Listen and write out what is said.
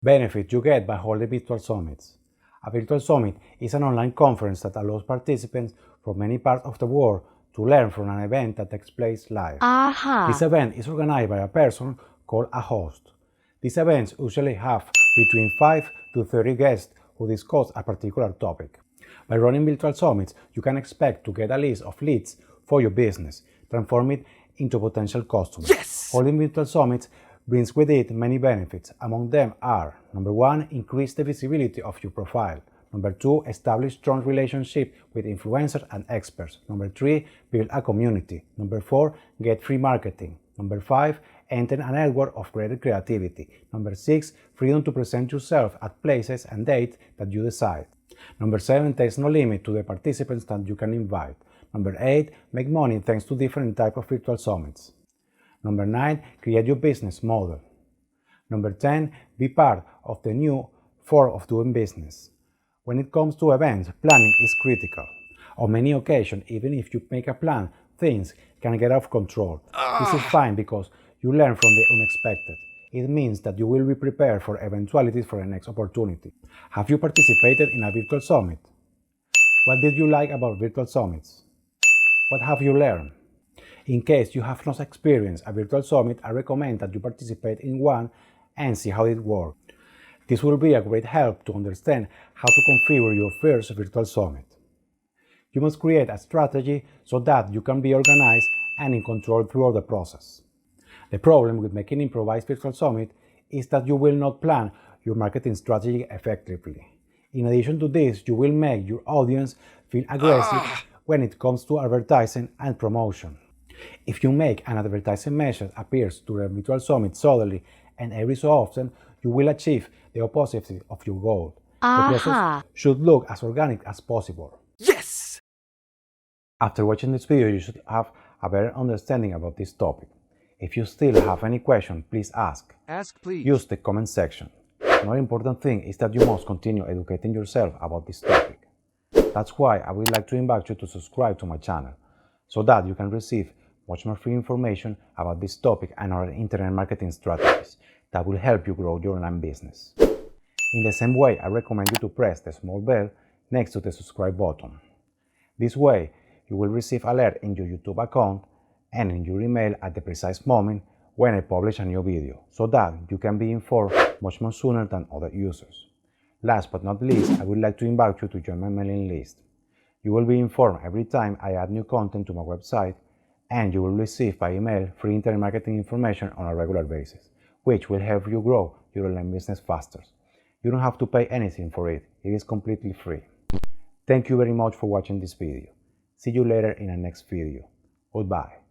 Benefits you get by holding virtual summits. A virtual summit is an online conference that allows participants from many parts of the world to learn from an event that takes place live. This event is organized by a person called a host. These events usually have between 5 to 30 guests who discuss a particular topic. By running virtual summits, you can expect to get a list of leads for your business, transform it into potential customers. Yes! Holding virtual summits brings with it many benefits. Among them are: number 1, increase the visibility of your profile. Number 2, establish strong relationships with influencers and experts. Number 3, build a community. Number 4, get free marketing. Number 5, enter a network of greater creativity. Number 6, freedom to present yourself at places and dates that you decide. Number 7, there's no limit to the participants that you can invite. Number 8, make money thanks to different types of virtual summits. Number 9, create your business model. Number 10, be part of the new form of doing business. When it comes to events, planning is critical. On many occasions, even if you make a plan, things can get out of control. This is fine because you learn from the unexpected. It means that you will be prepared for eventualities for the next opportunity. Have you participated in a virtual summit? What did you like about virtual summits? What have you learned? In case you have not experienced a virtual summit, I recommend that you participate in one and see how it works. This will be a great help to understand how to configure your first virtual summit. You must create a strategy so that you can be organized and in control throughout the process. The problem with making improvised virtual summit is that you will not plan your marketing strategy effectively. In addition to this, you will make your audience feel aggressive when it comes to advertising and promotion. If you make an advertising message appears to the virtual summit suddenly and every so often, you will achieve the opposite of your goal. The process should look as organic as possible. Yes! After watching this video, you should have a better understanding about this topic. If you still have any question, please ask. Ask, please. Use the comment section. Another important thing is that you must continue educating yourself about this topic. That's why I would like to invite you to subscribe to my channel, so that you can receive much more free information about this topic and other internet marketing strategies that will help you grow your online business. In the same way, I recommend you to press the small bell next to the subscribe button. This way, you will receive alert in your YouTube account and in your email at the precise moment when I publish a new video, so that you can be informed much more sooner than other users. Last but not least, I would like to invite you to join my mailing list. You will be informed every time I add new content to my website, and you will receive by email free internet marketing information on a regular basis, which will help you grow your online business faster. You don't have to pay anything for it. It is completely free. Thank you very much for watching this video. See you later in the next video. Goodbye.